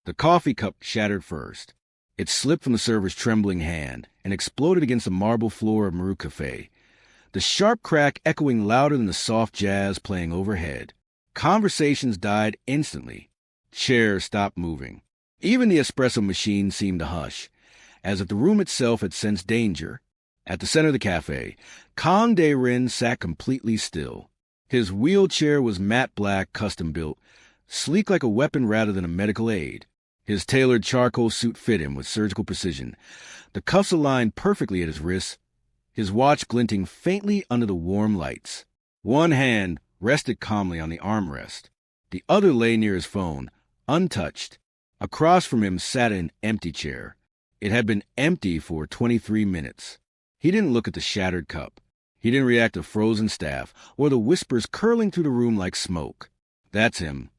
The coffee cup shattered first. It slipped from the server's trembling hand and exploded against the marble floor of Maru Cafe, the sharp crack echoing louder than the soft jazz playing overhead. Conversations died instantly. Chairs stopped moving. Even the espresso machine seemed to hush, as if the room itself had sensed danger. At the center of the cafe, Kang Dae-rin sat completely still. His wheelchair was matte black, custom-built, sleek like a weapon rather than a medical aid. His tailored charcoal suit fit him with surgical precision, the cuffs aligned perfectly at his wrists, his watch glinting faintly under the warm lights. One hand rested calmly on the armrest. The other lay near his phone, untouched. Across from him sat an empty chair. It had been empty for 23 minutes. He didn't look at the shattered cup. He didn't react to frozen staff or the whispers curling through the room like smoke. That's him.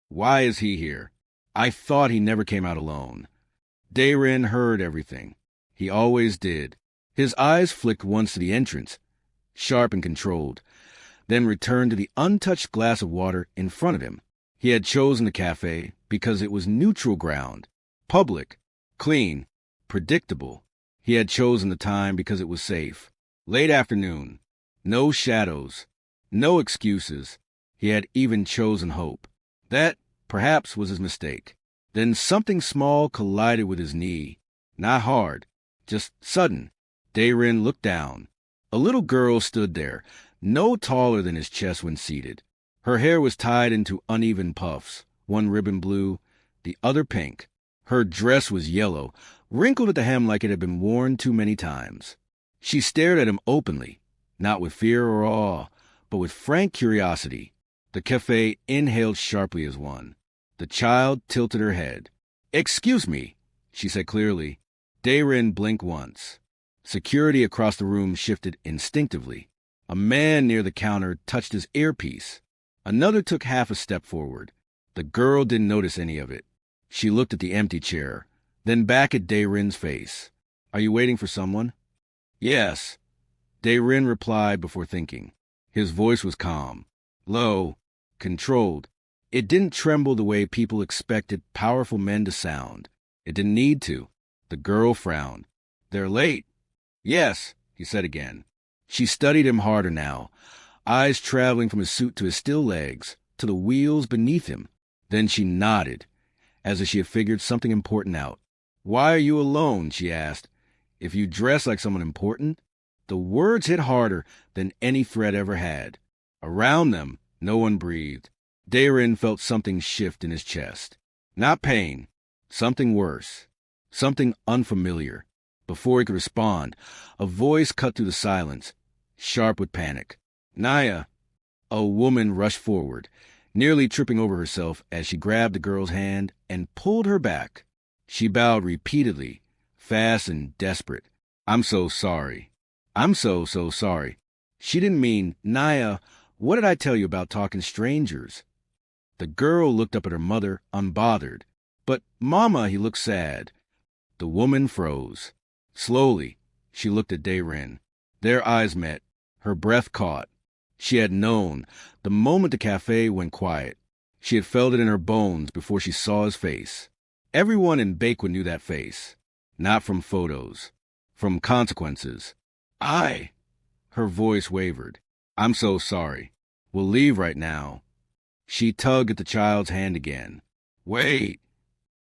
Why is he here? I thought he never came out alone. Dae-rin heard everything. He always did. His eyes flicked once to the entrance, sharp and controlled, then returned to the untouched glass of water in front of him. He had chosen the cafe because it was neutral ground, public, clean, predictable. He had chosen the time because it was safe. Late afternoon. No shadows. No excuses. He had even chosen hope. That, perhaps, was his mistake. Then something small collided with his knee. Not hard, just sudden. Dae-rin looked down. A little girl stood there, no taller than his chest when seated. Her hair was tied into uneven puffs, one ribbon blue, the other pink. Her dress was yellow, wrinkled at the hem like it had been worn too many times. She stared at him openly, not with fear or awe, but with frank curiosity. The cafe inhaled sharply as one. The child tilted her head. "Excuse me," she said clearly. Dae-rin blinked once. Security across the room shifted instinctively. A man near the counter touched his earpiece. Another took half a step forward. The girl didn't notice any of it. She looked at the empty chair, then back at Dae-rin's face. "Are you waiting for someone?" "Yes," Dae-rin replied before thinking. His voice was calm, low, controlled. It didn't tremble the way people expected powerful men to sound. It didn't need to. The girl frowned. "They're late." "Yes," he said again. She studied him harder now, eyes traveling from his suit to his still legs, to the wheels beneath him. Then she nodded, as if she had figured something important out. "Why are you alone?" she asked. "If you dress like someone important." The words hit harder than any threat ever had. Around them, no one breathed. Dae-rin felt something shift in his chest. Not pain, something worse, something unfamiliar. Before he could respond, a voice cut through the silence, sharp with panic. "Nyah!" A woman rushed forward, nearly tripping over herself as she grabbed the girl's hand and pulled her back. She bowed repeatedly, fast and desperate. "I'm so sorry. I'm so sorry." She didn't mean, "Nyah, what did I tell you about talking strangers?" The girl looked up at her mother, unbothered. "But, Mama," he looked sad. The woman froze. Slowly, she looked at Dae-rin. Their eyes met. Her breath caught. She had known, the moment the cafe went quiet. She had felt it in her bones before she saw his face. Everyone in Baekhwa knew that face. Not from photos. From consequences. Her voice wavered. "I'm so sorry. We'll leave right now." She tugged at the child's hand again. "Wait."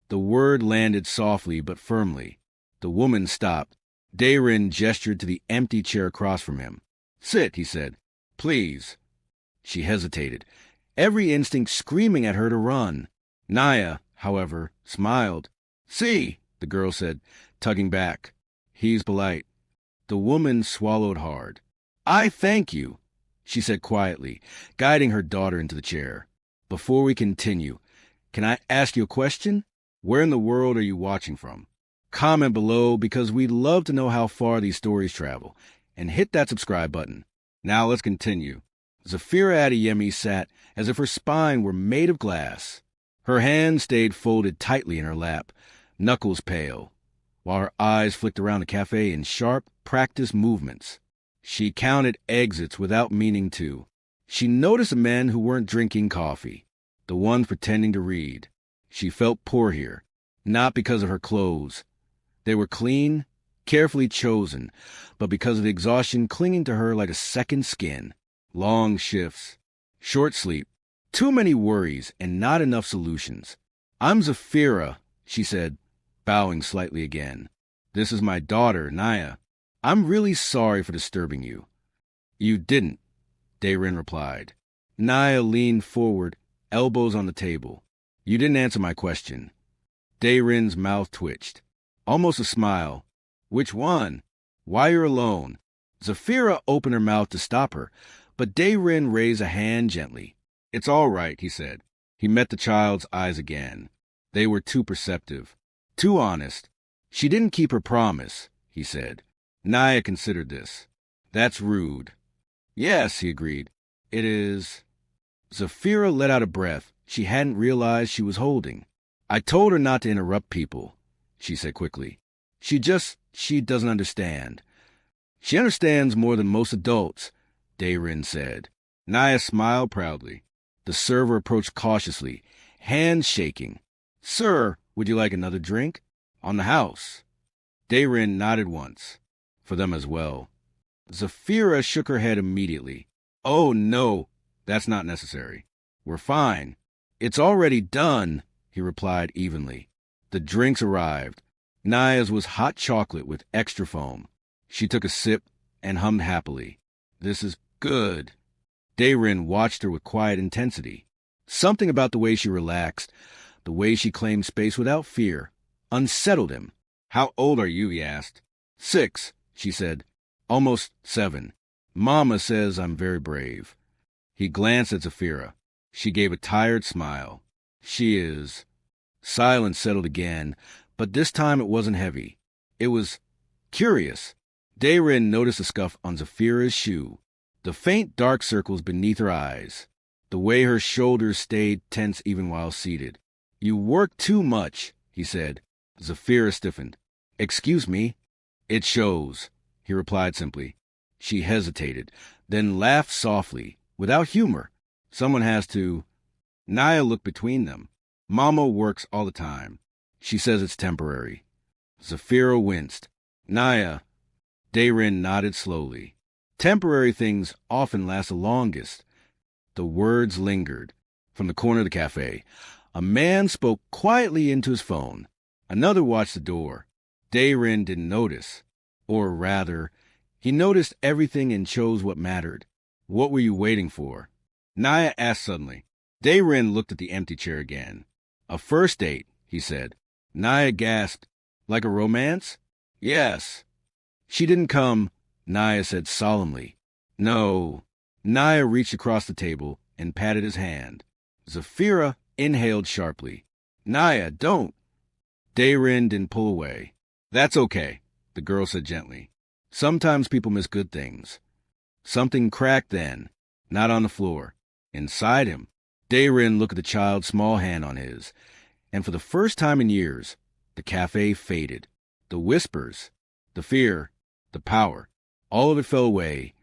The word landed softly but firmly. The woman stopped. Dae-rin gestured to the empty chair across from him. "Sit," he said. "Please." She hesitated, every instinct screaming at her to run. Nyah, however, smiled. "See," the girl said, tugging back. "He's polite." The woman swallowed hard. "I thank you," she said quietly, guiding her daughter into the chair. "Before we continue, can I ask you a question? Where in the world are you watching from? Comment below because we'd love to know how far these stories travel. And hit that subscribe button. Now let's continue. Zafira Adeyemi sat as if her spine were made of glass. Her hands stayed folded tightly in her lap, knuckles pale, while her eyes flicked around the cafe in sharp, practiced movements. She counted exits without meaning to. She noticed the men who weren't drinking coffee, the ones pretending to read. She felt poor here, Not because of her clothes. They were clean, carefully chosen, but because of the exhaustion clinging to her like a second skin. Long shifts, short sleep, too many worries, and not enough solutions. "I'm Zafira," she said, bowing slightly again. "This is my daughter, Nyah. I'm really sorry for disturbing you." "You didn't," Daerin replied. Nyah leaned forward, elbows on the table. "You didn't answer my question." Daerin's mouth twitched. Almost a smile. "Which one? Why you're alone?" Zafira opened her mouth to stop her, but Daerin raised a hand gently. "It's all right," he said. He met the child's eyes again. They were too perceptive, too honest. "She didn't keep her promise," he said. Nyah considered this. "That's rude." "Yes," he agreed. "It is." Zafira let out a breath she hadn't realized she was holding. "I told her not to interrupt people," she said quickly. She doesn't understand." "She understands more than most adults," Daerin said. Nyah smiled proudly. The server approached cautiously, hands shaking. "Sir, would you like another drink? On the house." Daerin nodded once. For them as well. Zafira shook her head immediately. "Oh, no, that's not necessary. We're fine." "It's already done," he replied evenly. The drinks arrived. Nyah's was hot chocolate with extra foam. She took a sip and hummed happily. "This is good." Daerin watched her with quiet intensity. Something about the way she relaxed, the way she claimed space without fear, unsettled him. "How old are you?" he asked. 6, she said. "Almost 7. Mama says I'm very brave." He glanced at Zafira. She gave a tired smile. "She is." Silence settled again, but this time it wasn't heavy. It was curious. Daerin noticed a scuff on Zafira's shoe, the faint dark circles beneath her eyes, the way her shoulders stayed tense even while seated. "You work too much," he said. Zafira stiffened. "Excuse me." "It shows," he replied simply. She hesitated, then laughed softly, without humor. "Someone has to." Nyah looked between them. "Mama works all the time. She says it's temporary." Zafira winced. "Nyah." Daerin nodded slowly. "Temporary things often last the longest." The words lingered. From the corner of the cafe, a man spoke quietly into his phone. Another watched the door. Daerin didn't notice. Or rather, he noticed everything and chose what mattered. "What were you waiting for?" Nyah asked suddenly. Daerin looked at the empty chair again. "A first date," he said. Nyah gasped. "Like a romance?" "Yes." "She didn't come," Nyah said solemnly. "No." Nyah reached across the table and patted his hand. Zafira inhaled sharply. "Nyah, don't." Daerin didn't pull away. "That's okay," the girl said gently. "Sometimes people miss good things." Something cracked then, not on the floor. Inside him. Daerin looked at the child's small hand on his, and for the first time in years, the cafe faded. The whispers, the fear, the power, all of it fell away,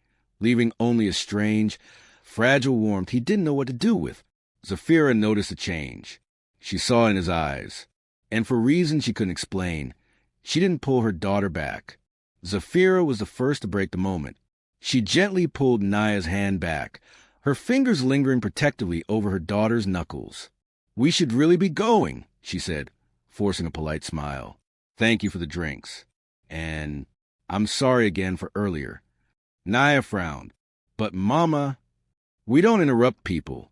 leaving only a strange, fragile warmth he didn't know what to do with. Zafira noticed a change. She saw it in his eyes, and for reasons she couldn't explain, she didn't pull her daughter back. Zafira was the first to break the moment. She gently pulled Nyah's hand back, her fingers lingering protectively over her daughter's knuckles. "We should really be going," she said, forcing a polite smile. "Thank you for the drinks. And I'm sorry again for earlier." Nyah frowned. "But Mama..." "We don't interrupt people,"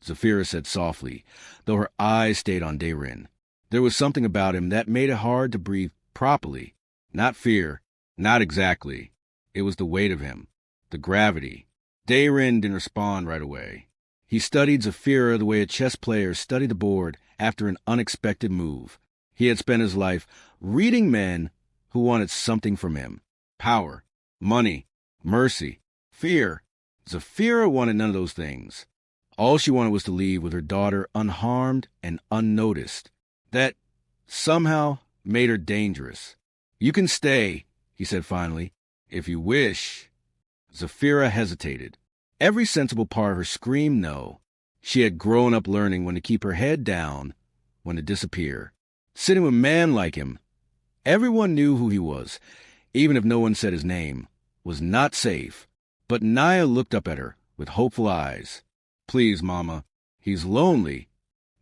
Zafira said softly, though her eyes stayed on Daerin. There was something about him that made it hard to breathe properly. Not fear, not exactly. It was the weight of him, the gravity. Daerin didn't respond right away. He studied Zafira the way a chess player studied the board after an unexpected move. He had spent his life reading men who wanted something from him. Power, money, mercy, fear. Zafira wanted none of those things. All she wanted was to leave with her daughter unharmed and unnoticed. That somehow made her dangerous. "You can stay," he said finally, "if you wish." Zafira hesitated. Every sensible part of her screamed no. She had grown up learning when to keep her head down, when to disappear. Sitting with a man like him, everyone knew who he was, even if no one said his name, was not safe. But Nyah looked up at her with hopeful eyes. Please, Mama. He's lonely.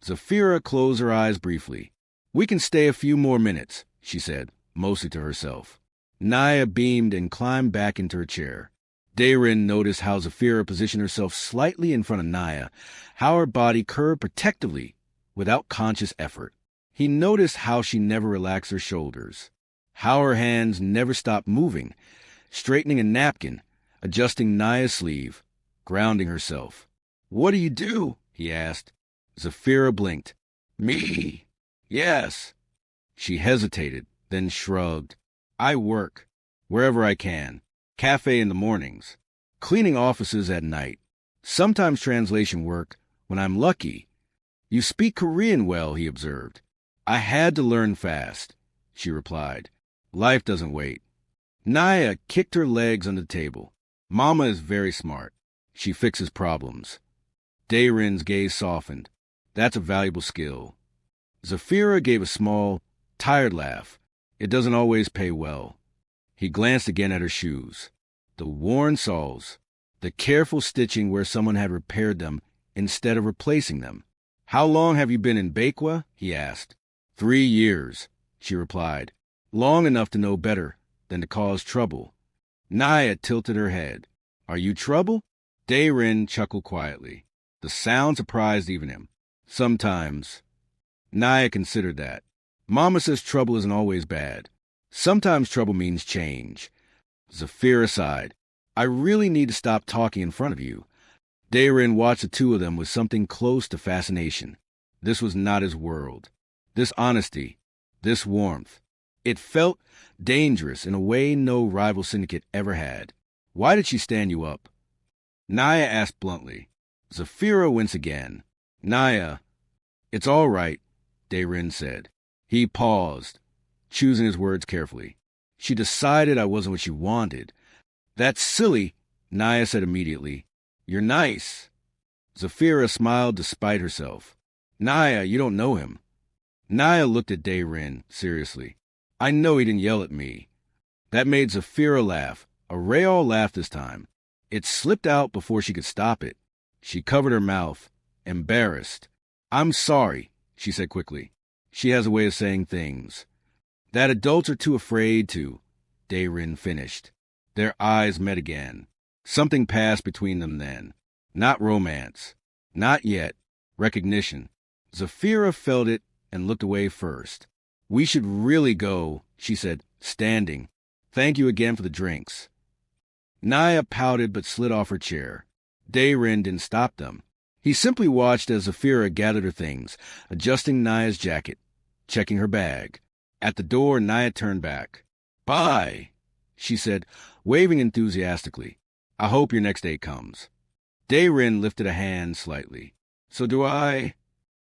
Zafira closed her eyes briefly. We can stay a few more minutes, she said, mostly to herself. Nyah beamed and climbed back into her chair. Daerin noticed how Zafira positioned herself slightly in front of Nyah, how her body curved protectively without conscious effort. He noticed how she never relaxed her shoulders, how her hands never stopped moving, straightening a napkin, adjusting Nyah's sleeve, grounding herself. What do you do? He asked. Zafira blinked. Me? Yes. She hesitated, then shrugged. I work, wherever I can. Cafe in the mornings. Cleaning offices at night. Sometimes translation work, when I'm lucky. You speak Korean well, he observed. I had to learn fast, she replied. Life doesn't wait. Nyah kicked her legs under the table. Mama is very smart. She fixes problems. Daerin's gaze softened. That's a valuable skill. Zafira gave a small, tired laugh. It doesn't always pay well. He glanced again at her shoes. The worn soles, the careful stitching where someone had repaired them instead of replacing them. How long have you been in Baekhwa? He asked. 3 years, she replied. Long enough to know better than to cause trouble. Nyah tilted her head. Are you trouble? Daerin chuckled quietly. The sound surprised even him. Sometimes. Nyah considered that. Mama says trouble isn't always bad. Sometimes trouble means change. Zafira sighed. I really need to stop talking in front of you. Daerin watched the two of them with something close to fascination. This was not his world. This honesty, this warmth. It felt dangerous in a way no rival syndicate ever had. Why did she stand you up? Nyah asked bluntly. Zafira winced again. Nyah. It's all right, Daerin said. He paused, choosing his words carefully. She decided I wasn't what she wanted. That's silly, Nyah said immediately. You're nice. Zafira smiled despite herself. Nyah, you don't know him. Nyah looked at Daerin seriously. I know he didn't yell at me. That made Zafira laugh, a real laugh this time. It slipped out before she could stop it. She covered her mouth, embarrassed. I'm sorry, she said quickly. She has a way of saying things that adults are too afraid to, Daerin finished. Their eyes met again. Something passed between them then. Not romance. Not yet. Recognition. Zafira felt it and looked away first. We should really go, she said, standing. Thank you again for the drinks. Nyah pouted but slid off her chair. Daerin didn't stop them. He simply watched as Zafira gathered her things, adjusting Nyah's jacket, checking her bag. At the door, Nyah turned back. Bye, she said, waving enthusiastically. I hope your next day comes. Daerin lifted a hand slightly. So do I.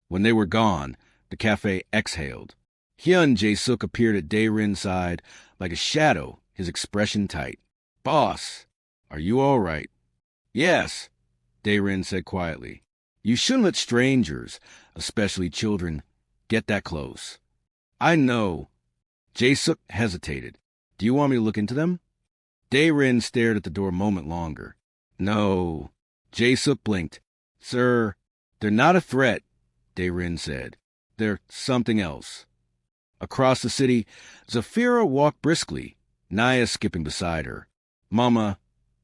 When they were gone, the cafe exhaled. Hyun Jae-suk appeared at Daerin's side like a shadow, his expression tight. Boss, are you all right? Yes, Daerin said quietly. You shouldn't let strangers, especially children, get that close. I know. Jae-suk hesitated. Do you want me to look into them? Daerin stared at the door a moment longer. No. Jae-suk blinked. Sir, they're not a threat, Daerin said. They're something else. Across the city, Zafira walked briskly, Nyah skipping beside her. Mama,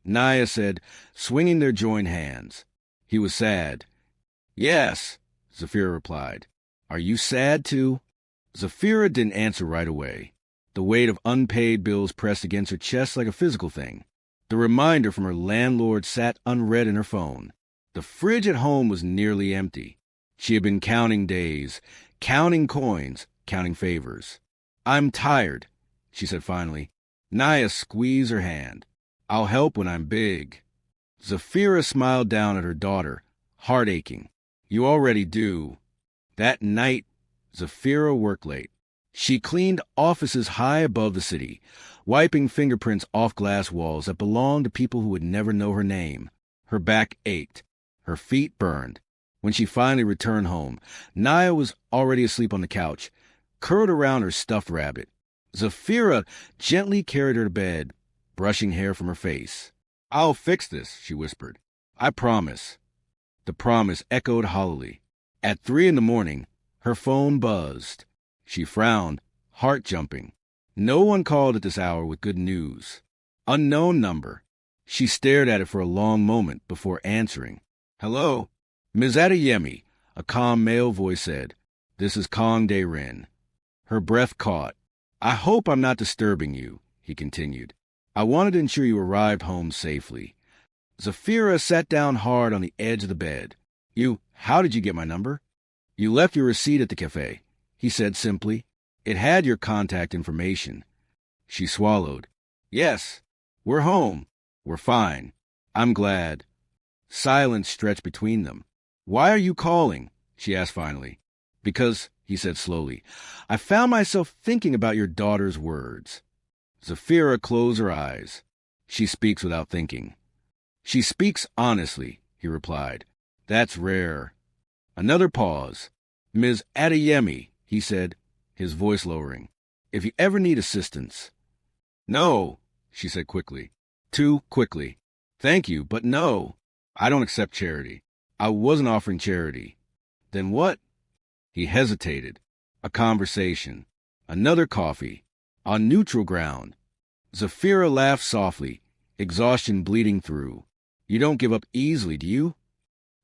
Nyah said, swinging their joined hands. He was sad. Yes, Zafira replied. Are you sad too? Zafira didn't answer right away. The weight of unpaid bills pressed against her chest like a physical thing. The reminder from her landlord sat unread in her phone. The fridge at home was nearly empty. She had been counting days, counting coins, counting favors. I'm tired, she said finally. Nyah squeezed her hand. I'll help when I'm big. Zafira smiled down at her daughter, heart aching. You already do. That night, Zafira worked late. She cleaned offices high above the city, wiping fingerprints off glass walls that belonged to people who would never know her name. Her back ached. Her feet burned. When she finally returned home, Nyah was already asleep on the couch, curled around her stuffed rabbit. Zafira gently carried her to bed, brushing hair from her face. "I'll fix this," she whispered. "I promise." The promise echoed hollowly. At 3 a.m, her phone buzzed. She frowned, heart jumping. No one called at this hour with good news. Unknown number. She stared at it for a long moment before answering. "Hello?" "Ms. Adeyemi," a calm male voice said. "This is Kong Dae-rin." Her breath caught. "I hope I'm not disturbing you," he continued. "I wanted to ensure you arrived home safely." Zafira sat down hard on the edge of the bed. How did you get my number?" "You left your receipt at the cafe," he said simply. "It had your contact information." She swallowed. "Yes, we're home. We're fine. I'm glad." Silence stretched between them. "Why are you calling?" she asked finally. "Because," he said slowly, "I found myself thinking about your daughter's words." Zafira closed her eyes. "She speaks without thinking." "She speaks honestly," he replied. "That's rare." Another pause. "Ms. Adeyemi," he said, his voice lowering, "if you ever need assistance." "No," she said quickly. Too quickly. "Thank you, but no. I don't accept charity. I wasn't offering charity." "Then what?" He hesitated. A conversation. Another coffee. On neutral ground. Zafira laughed softly, exhaustion bleeding through. "You don't give up easily, do you?"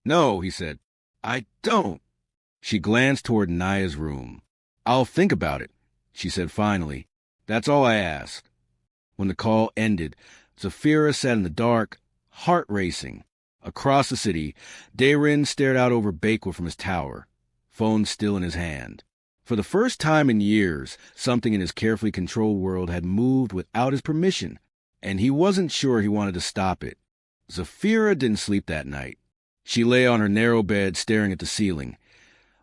"No," he said. "I don't." She glanced toward Nyah's room. "I'll think about it," she said finally. "That's all I ask." When the call ended, Zafira sat in the dark, heart racing. Across the city, Dae-rin stared out over Baekhwa from his tower, phone still in his hand. For the first time in years, something in his carefully controlled world had moved without his permission, and he wasn't sure he wanted to stop it. Zafira didn't sleep that night. She lay on her narrow bed staring at the ceiling,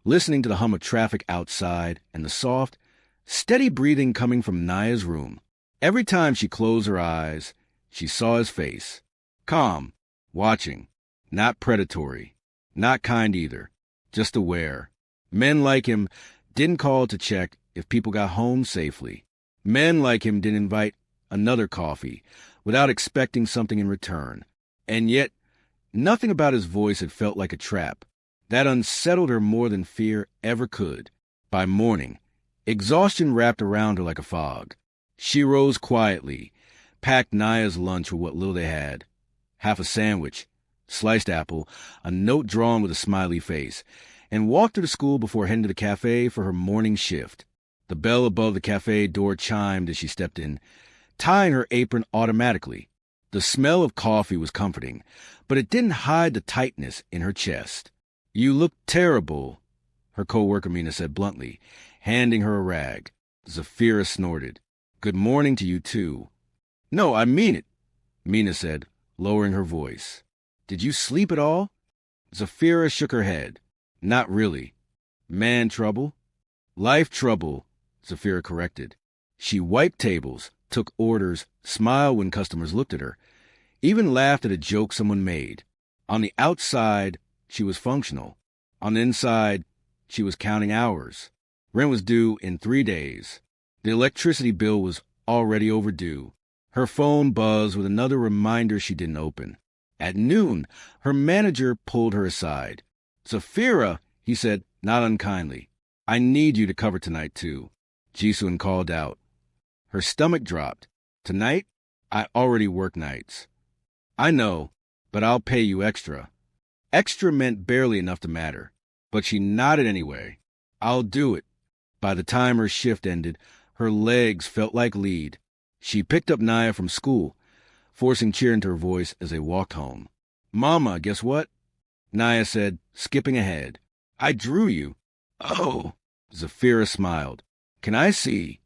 listening to the hum of traffic outside and the soft, steady breathing coming from Nyah's room. Every time she closed her eyes, she saw his face. Calm, watching, not predatory, not kind either, just aware. Men like him didn't call to check if people got home safely. Men like him didn't invite another coffee without expecting something in return. And yet, nothing about his voice had felt like a trap. That unsettled her more than fear ever could. By morning, exhaustion wrapped around her like a fog. She rose quietly, packed Nyah's lunch with what little they had. Half a sandwich, sliced apple, a note drawn with a smiley face, and walked to the school before heading to the cafe for her morning shift. The bell above the cafe door chimed as she stepped in, tying her apron automatically. The smell of coffee was comforting, but it didn't hide the tightness in her chest. "You look terrible," her co-worker Mina said bluntly, handing her a rag. Zafira snorted. "Good morning to you, too." "No, I mean it," Mina said, lowering her voice. "Did you sleep at all?" Zafira shook her head. "Not really." "Man trouble?" "Life trouble," Zafira corrected. She wiped tables, took orders, smiled when customers looked at her, even laughed at a joke someone made. On the outside, she was functional. On the inside, she was counting hours. Rent was due in 3 days. The electricity bill was already overdue. Her phone buzzed with another reminder she didn't open. At noon, her manager pulled her aside. "Zafira," he said, not unkindly, "I need you to cover tonight, too." Ji-sun called out. Her stomach dropped. "Tonight? I already work nights." "I know, but I'll pay you extra." Extra meant barely enough to matter, but she nodded anyway. "I'll do it." By the time her shift ended, her legs felt like lead. She picked up Nyah from school, forcing cheer into her voice as they walked home. "Mama, guess what?" Nyah said, skipping ahead. "I drew you." "Oh." Zafira smiled. "Can I see?"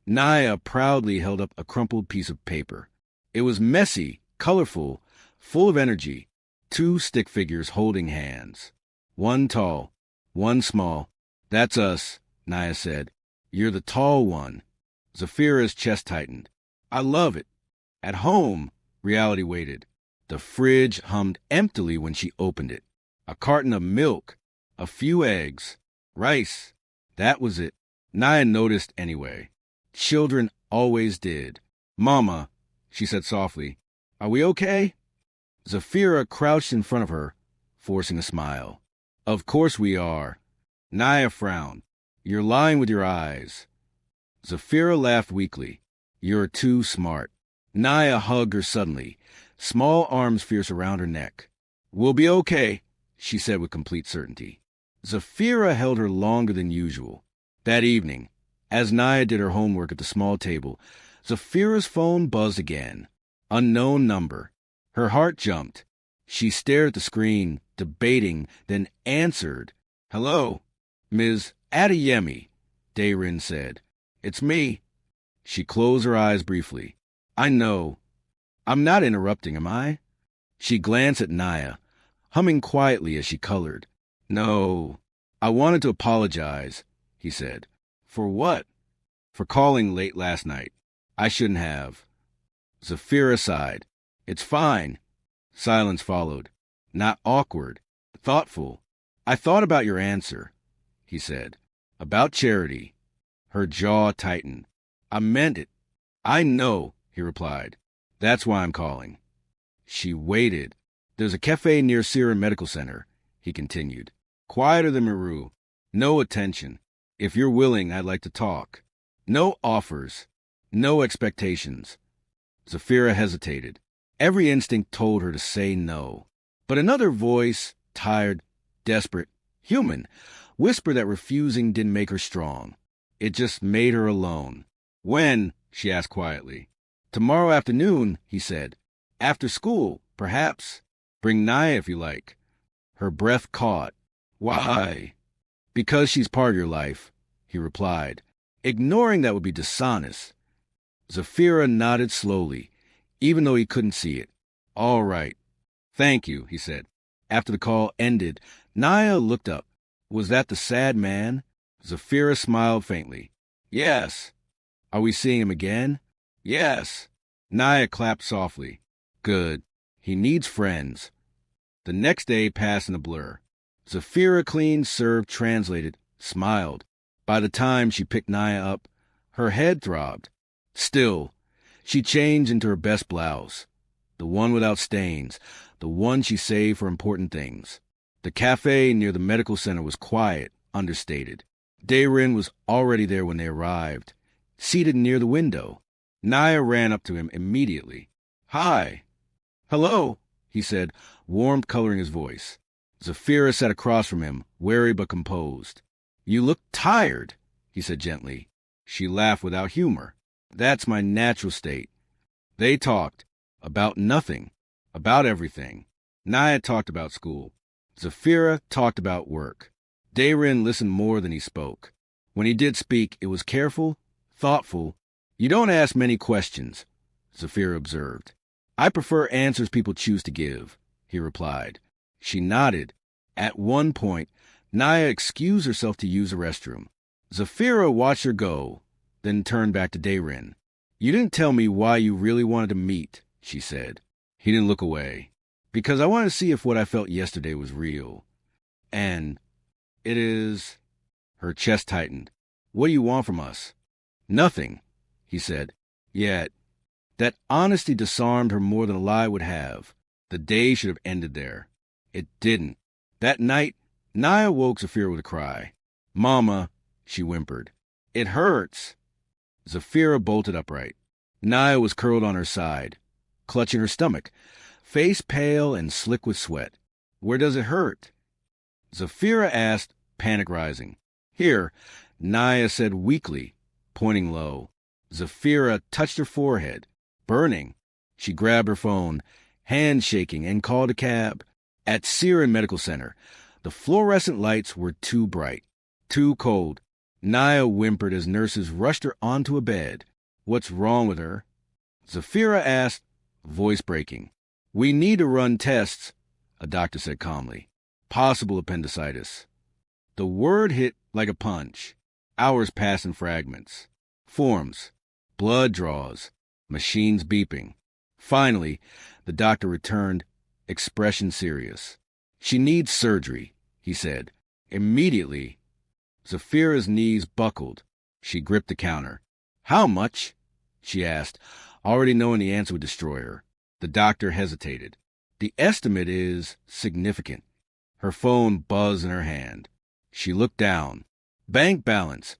Nyah proudly held up a crumpled piece of paper. It was messy, colorful, full of energy. 2 stick figures holding hands. One tall, one small. "That's us," Nyah said. "You're the tall one." Zafira's chest tightened. "I love it." At home, reality waited. The fridge hummed emptily when she opened it. A carton of milk, a few eggs, rice. That was it. Nyah noticed anyway. Children always did. "Mama," she said softly, "are we okay?" Zafira crouched in front of her, forcing a smile. "Of course we are." Nyah frowned. "You're lying with your eyes." Zafira laughed weakly. "You're too smart." Nyah hugged her suddenly, small arms fierce around her neck. "We'll be okay," she said with complete certainty. Zafira held her longer than usual. That evening, as Nyah did her homework at the small table, Zafira's phone buzzed again. Unknown number. Her heart jumped. She stared at the screen, debating, then answered. "Hello, Ms. Adeyemi," Dayrin said. "It's me." She closed her eyes briefly. "I know. I'm not interrupting, am I?" She glanced at Nyah, humming quietly as she colored. "No. I wanted to apologize," he said. "For what?" "For calling late last night. I shouldn't have." Zafira sighed. "It's fine." Silence followed. Not awkward. Thoughtful. "I thought about your answer," he said. "About charity." Her jaw tightened. "I meant it." "I know," he replied. "That's why I'm calling." She waited. "There's a cafe near Syrian Medical Center," he continued. "Quieter than Meru. No attention. If you're willing, I'd like to talk. No offers. No expectations." Zafira hesitated. Every instinct told her to say no. But another voice, tired, desperate, human, whispered that refusing didn't make her strong. It just made her alone. "When?" she asked quietly. "Tomorrow afternoon," he said. "After school, perhaps. Bring Nyah if you like." Her breath caught. "Why?" "Because she's part of your life," he replied. Ignoring that would be dishonest. Zafira nodded slowly, even though he couldn't see it. "All right. Thank you," he said. After the call ended, Nyah looked up. Was that the sad man? Zafira smiled faintly. "Yes." "Are we seeing him again?" "Yes." Nyah clapped softly. "Good. He needs friends." The next day passed in a blur. Zafira cleaned, served, translated, smiled. By the time she picked Nyah up, her head throbbed. Still, she changed into her best blouse. The one without stains, the one she saved for important things. The cafe near the medical center was quiet, understated. Dayrin was already there when they arrived, seated near the window. Nyah ran up to him immediately. "Hi." "Hello," he said, warmth coloring his voice. Zafira sat across from him, wary but composed. "You look tired," he said gently. She laughed without humor. "That's my natural state." They talked. About nothing. About everything. Nyah talked about school. Zafira talked about work. Dayrin listened more than he spoke. When he did speak, it was careful, thoughtful. "You don't ask many questions," Zafira observed. "I prefer answers people choose to give," he replied. She nodded. At one point, Nyah excused herself to use the restroom. Zafira watched her go, then turned back to Dayrin. "You didn't tell me why you really wanted to meet," she said. He didn't look away. "Because I wanted to see if what I felt yesterday was real. And it is." Her chest tightened. "What do you want from us?" "Nothing," he said. Yet, that honesty disarmed her more than a lie would have. The day should have ended there. It didn't. That night, Nyah woke Zafira with a cry. "Mama," she whimpered. "It hurts." Zafira bolted upright. Nyah was curled on her side, clutching her stomach, face pale and slick with sweat. "Where does it hurt?" Zafira asked, panic rising. "Here," Nyah said weakly, pointing low. Zafira touched her forehead, burning. She grabbed her phone, hand shaking, and called a cab. At Syrian Medical Center, the fluorescent lights were too bright, too cold. Nyah whimpered as nurses rushed her onto a bed. "What's wrong with her?" Zafira asked, voice breaking. "We need to run tests," a doctor said calmly. "Possible appendicitis." The word hit like a punch. Hours passed in fragments. Forms. Blood draws. Machines beeping. Finally, the doctor returned, expression serious. "She needs surgery," he said. Immediately. Zafira's knees buckled. She gripped the counter. How much? She asked, already knowing the answer would destroy her. The doctor hesitated. The estimate is significant. Her phone buzzed in her hand. She looked down. Bank balance.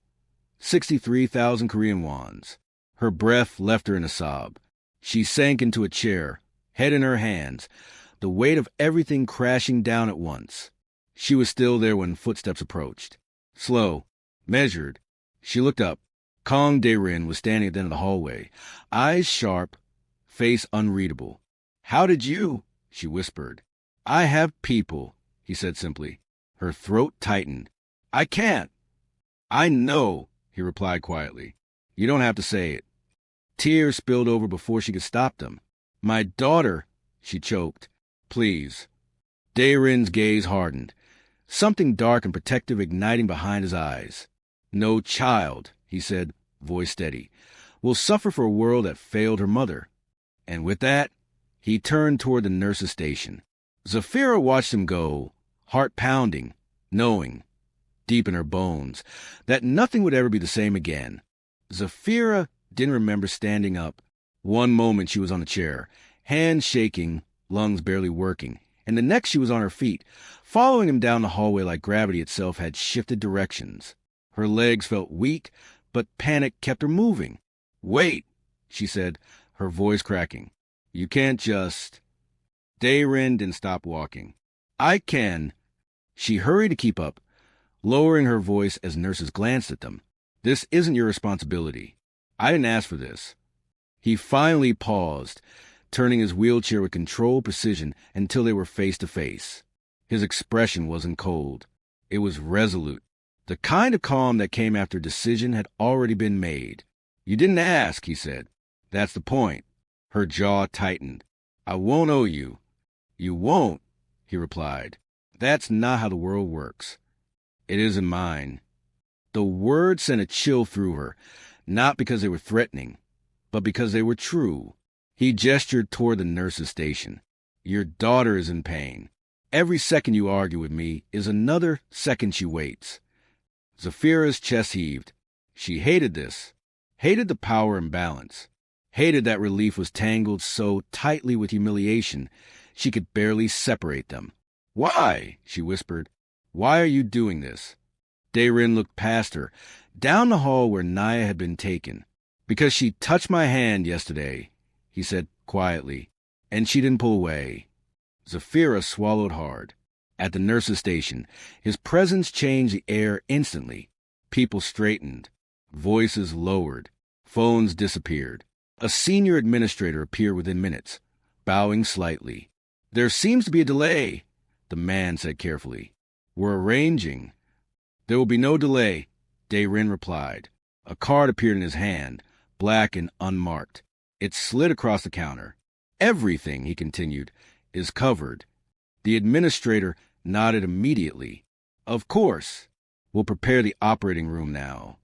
63,000 Korean wons. Her breath left her in a sob. She sank into a chair, head in her hands, the weight of everything crashing down at once. She was still there when footsteps approached. Slow, measured. She looked up. Kong Dae-rin was standing at the end of the hallway, eyes sharp, face unreadable. How did you? She whispered. I have people, he said simply. Her throat tightened. I can't. I know, he replied quietly. You don't have to say it. Tears spilled over before she could stop them. My daughter, she choked. Please. Dae-rin's gaze hardened, something dark and protective igniting behind his eyes. No child, he said, voice steady, will suffer for a world that failed her mother. And with that, he turned toward the nurse's station. Zafira watched him go, heart pounding, knowing, deep in her bones, that nothing would ever be the same again. Zafira didn't remember standing up. One moment she was on the chair, hands shaking, lungs barely working, and the next she was on her feet, following him down the hallway like gravity itself had shifted directions. Her legs felt weak, but panic kept her moving. Wait, she said, her voice cracking. You can't just... Dae-rin didn't stop walking. I can. She hurried to keep up, lowering her voice as nurses glanced at them. This isn't your responsibility. I didn't ask for this. He finally paused, turning his wheelchair with controlled precision until they were face to face. His expression wasn't cold. It was resolute. The kind of calm that came after a decision had already been made. You didn't ask, he said. That's the point. Her jaw tightened. I won't owe you. You won't, he replied. That's not how the world works. It isn't mine. The words sent a chill through her, not because they were threatening, but because they were true. He gestured toward the nurse's station. Your daughter is in pain. Every second you argue with me is another second she waits. Zafira's chest heaved. She hated this, hated the power imbalance, hated that relief was tangled so tightly with humiliation she could barely separate them. Why? She whispered. Why are you doing this? Dae-rin looked past her, down the hall where Nyah had been taken. Because she touched my hand yesterday, he said quietly, and she didn't pull away. Zafira swallowed hard. At the nurse's station, his presence changed the air instantly. People straightened. Voices lowered. Phones disappeared. A senior administrator appeared within minutes, bowing slightly. There seems to be a delay, the man said carefully. We're arranging. There will be no delay, Dae-rin replied. A card appeared in his hand, black and unmarked. It slid across the counter. Everything, he continued, is covered. The administrator nodded immediately. Of course. We'll prepare the operating room now.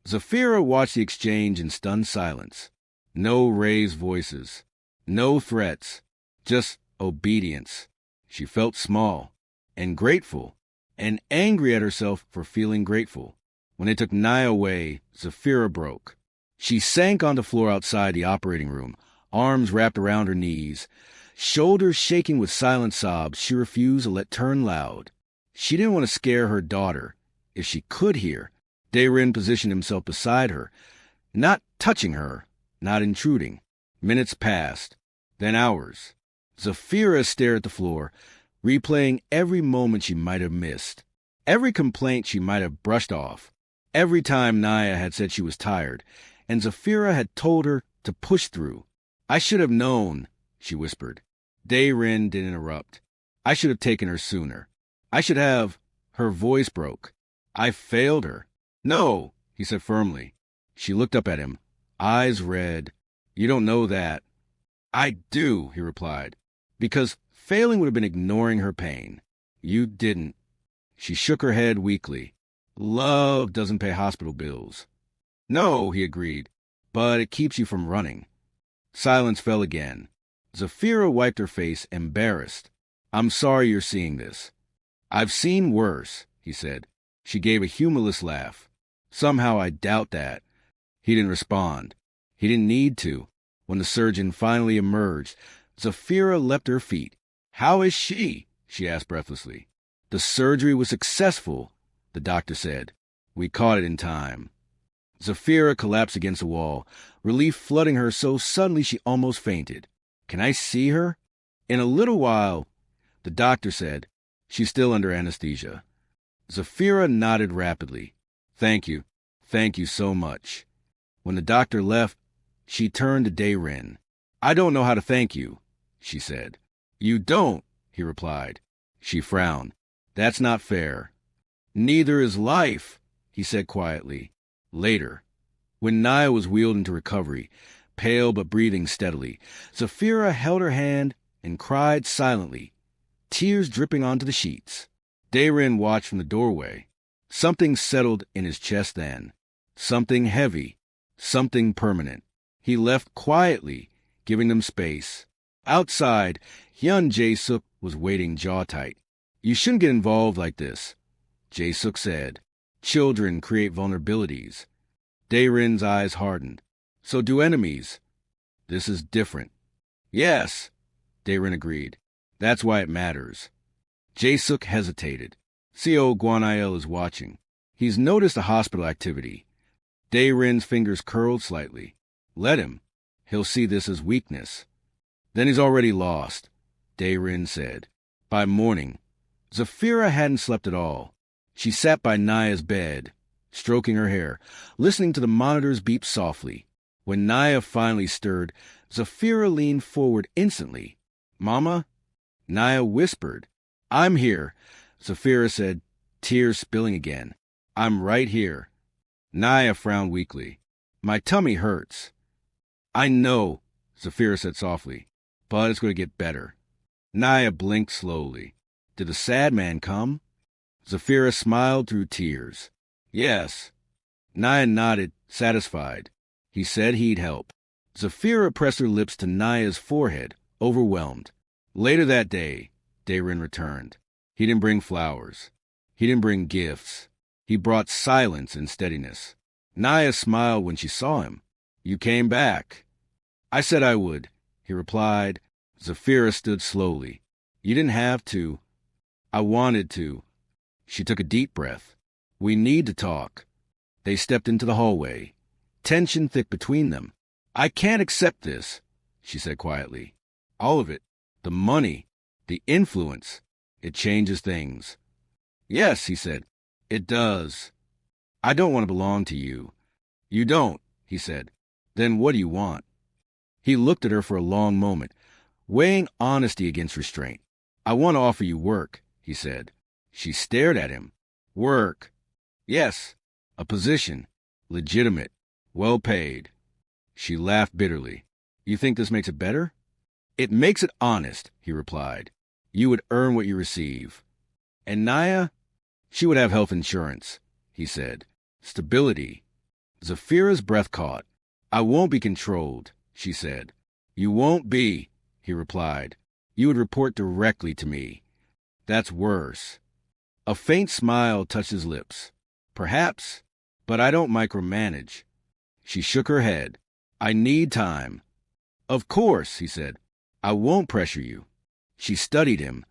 Zafira watched the exchange in stunned silence. No raised voices. No threats. Just obedience. She felt small and grateful and angry at herself for feeling grateful. When they took Nyah away, Zafira broke. She sank on the floor outside the operating room, arms wrapped around her knees. Shoulders shaking with silent sobs, she refused to let turn loud. She didn't want to scare her daughter. If she could hear, Dae-rin positioned himself beside her, not touching her, not intruding. Minutes passed, then hours. Zafira stared at the floor, replaying every moment she might have missed, every complaint she might have brushed off, every time Nyah had said she was tired, and Zafira had told her to push through. I should have known, she whispered. Dae-rin didn't interrupt. I should have taken her sooner. I should have... Her voice broke. I failed her. No, he said firmly. She looked up at him, eyes red. You don't know that. I do, he replied, because failing would have been ignoring her pain. You didn't. She shook her head weakly. Love doesn't pay hospital bills. No, he agreed, but it keeps you from running. Silence fell again. Zafira wiped her face, embarrassed. I'm sorry you're seeing this. I've seen worse, he said. She gave a humorless laugh. Somehow I doubt that. He didn't respond. He didn't need to. When the surgeon finally emerged, Zafira leapt to her feet. "How is she?" she asked breathlessly. "The surgery was successful," the doctor said. "We caught it in time." Zafira collapsed against the wall, relief flooding her so suddenly she almost fainted. "Can I see her?" "In a little while," the doctor said. "She's still under anesthesia." Zafira nodded rapidly. Thank you so much." When the doctor left, she turned to Daerin. "I don't know how to thank you," she said. "You don't," he replied. She frowned. "That's not fair." "Neither is life," he said quietly. Later, when Nyah was wheeled into recovery, pale but breathing steadily, Zafira held her hand and cried silently, tears dripping onto the sheets. Daerin watched from the doorway. Something settled in his chest then. Something heavy. Something permanent. He left quietly, giving them space. Outside, Hyun Jae-suk was waiting jaw-tight. "You shouldn't get involved like this," Jae-suk said. "Children create vulnerabilities." Dae-rin's eyes hardened. "So do enemies." "This is different." "Yes," Dae-rin agreed. "That's why it matters." Jae-suk hesitated. Co Guanail is watching. He's noticed the hospital activity. Dae-rin's fingers curled slightly. "Let him. He'll see this as weakness." "Then he's already lost," Dae-rin said. By morning, Zafira hadn't slept at all. She sat by Nyah's bed, stroking her hair, listening to the monitors beep softly. When Nyah finally stirred, Zafira leaned forward instantly. "Mama?" Nyah whispered. "I'm here," Zafira said, tears spilling again. "I'm right here." Nyah frowned weakly. "My tummy hurts." "I know," Zafira said softly, "but it's going to get better." Nyah blinked slowly. "Did the sad man come?" Zafira smiled through tears. "Yes." Nyah nodded, satisfied. He said he'd help. Zafira pressed her lips to Nyah's forehead, overwhelmed. Later that day, Daerin returned. He didn't bring flowers. He didn't bring gifts. He brought silence and steadiness. Nyah smiled when she saw him. "You came back." "I said I would," he replied. Zafira stood slowly. "You didn't have to." "I wanted to." She took a deep breath. "We need to talk." They stepped into the hallway, tension thick between them. "I can't accept this," she said quietly. "All of it. The money. The influence. It changes things." "Yes," he said. "It does." "I don't want to belong to you." "You don't," he said. "Then what do you want?" He looked at her for a long moment, weighing honesty against restraint. "I want to offer you work," he said. She stared at him. "Work?" "Yes. A position. Legitimate. Well paid." She laughed bitterly. "You think this makes it better?" "It makes it honest," he replied. "You would earn what you receive." "And Nyah?" "She would have health insurance," he said. "Stability." Zafira's breath caught. "I won't be controlled," she said. "You won't be," he replied. "You would report directly to me." "That's worse." A faint smile touched his lips. "Perhaps, but I don't micromanage." She shook her head. "I need time." "Of course," he said. "I won't pressure you." She studied him,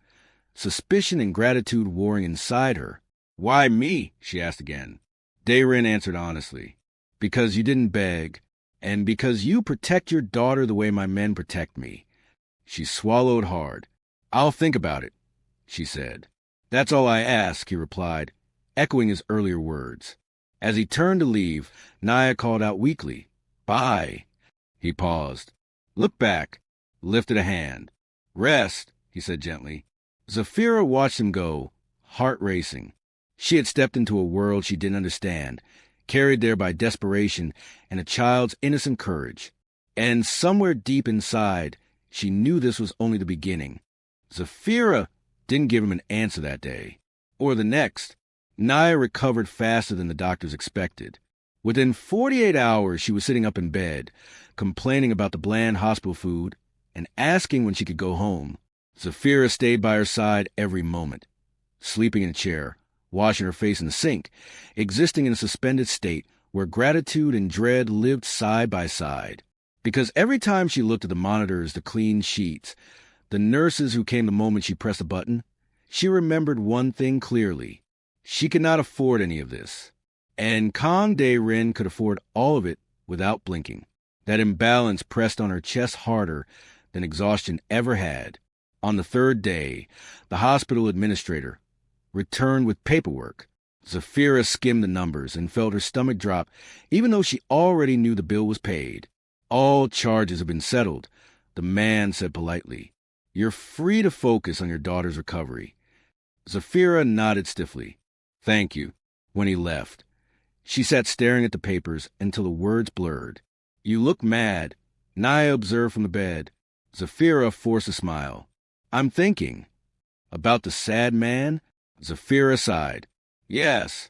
suspicion and gratitude warring inside her. "Why me?" she asked again. Daerin answered honestly. "Because you didn't beg, and because you protect your daughter the way my men protect me." She swallowed hard. "I'll think about it," she said. "That's all I ask," he replied, echoing his earlier words. As he turned to leave, Nyah called out weakly, "Bye." He paused, looked back, lifted a hand. "Rest," he said gently. Zafira watched him go, heart racing. She had stepped into a world she didn't understand, carried there by desperation and a child's innocent courage. And somewhere deep inside, she knew this was only the beginning. Zafira didn't give him an answer that day, or the next. Nyah recovered faster than the doctors expected. Within 48 hours, she was sitting up in bed, complaining about the bland hospital food and asking when she could go home. Zafira stayed by her side every moment, sleeping in a chair, washing her face in the sink, existing in a suspended state where gratitude and dread lived side by side. Because every time she looked at the monitors, the clean sheets, the nurses who came the moment she pressed a button, she remembered one thing clearly. She could not afford any of this. And Kang Dae-rin could afford all of it without blinking. That imbalance pressed on her chest harder than exhaustion ever had. On the third day, the hospital administrator returned with paperwork. Zafira skimmed the numbers and felt her stomach drop, even though she already knew the bill was paid. All charges have been settled, the man said politely. You're free to focus on your daughter's recovery. Zafira nodded stiffly. Thank you, when he left. She sat staring at the papers until the words blurred. You look mad, Nyah observed from the bed. Zafira forced a smile. I'm thinking. About the sad man? Zafira sighed. Yes.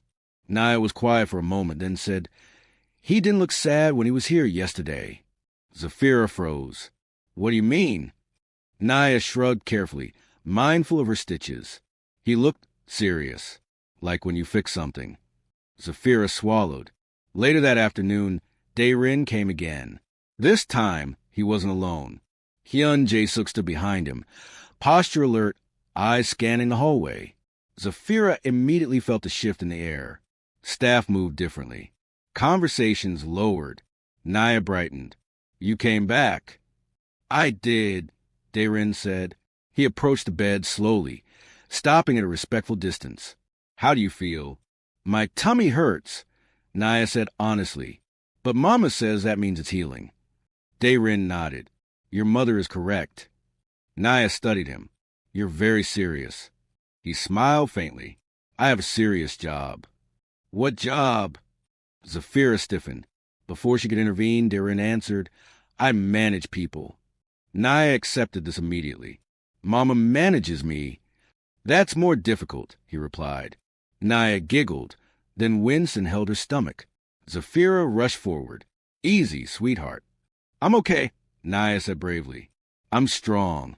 Nyah was quiet for a moment, then said, He didn't look sad when he was here yesterday. Zafira froze. What do you mean? Nyah shrugged carefully, mindful of her stitches. He looked serious, like when you fix something. Zafira swallowed. Later that afternoon, Dae-rin came again. This time, he wasn't alone. Hyun Jae-suk stood behind him, posture alert, eyes scanning the hallway. Zafira immediately felt a shift in the air. Staff moved differently. Conversations lowered. Nyah brightened. You came back. I did, Dae-rin said. He approached the bed slowly, stopping at a respectful distance. How do you feel? My tummy hurts, Nyah said honestly. But Mama says that means it's healing. Dae-rin nodded. Your mother is correct. Nyah studied him. You're very serious. He smiled faintly. I have a serious job. What job? Zafira stiffened. Before she could intervene, Dae-rin answered, I manage people. Nyah accepted this immediately. Mama manages me. That's more difficult, he replied. Nyah giggled, then winced and held her stomach. Zafira rushed forward. Easy, sweetheart. I'm okay, Nyah said bravely. I'm strong.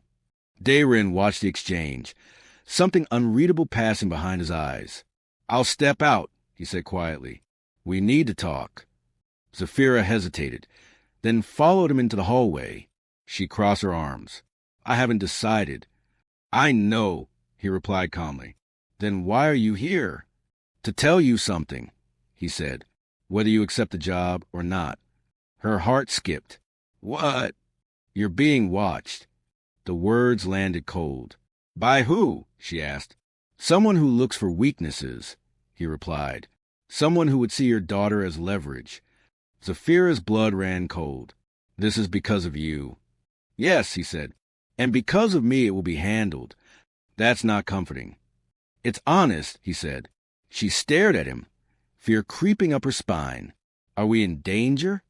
Dae-rin watched the exchange, something unreadable passing behind his eyes. I'll step out, he said quietly. We need to talk. Zafira hesitated, then followed him into the hallway. She crossed her arms. I haven't decided. I know, he replied calmly. Then why are you here? To tell you something, he said, whether you accept the job or not. Her heart skipped. What? You're being watched. The words landed cold. By who? She asked. Someone who looks for weaknesses, he replied. Someone who would see your daughter as leverage. Zafira's blood ran cold. This is because of you. Yes, he said. And because of me it will be handled. That's not comforting. It's honest, he said. She stared at him, fear creeping up her spine. Are we in danger?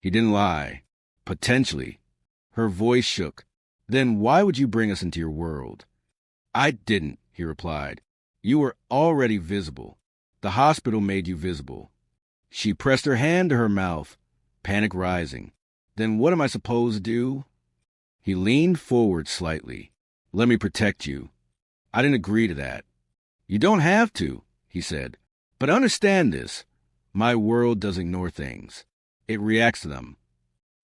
He didn't lie. Potentially. Her voice shook. Then why would you bring us into your world? I didn't, he replied. You were already visible. The hospital made you visible. She pressed her hand to her mouth, panic rising. Then what am I supposed to do? He leaned forward slightly. Let me protect you. I didn't agree to that. You don't have to, he said. But understand this. My world does ignore things. It reacts to them.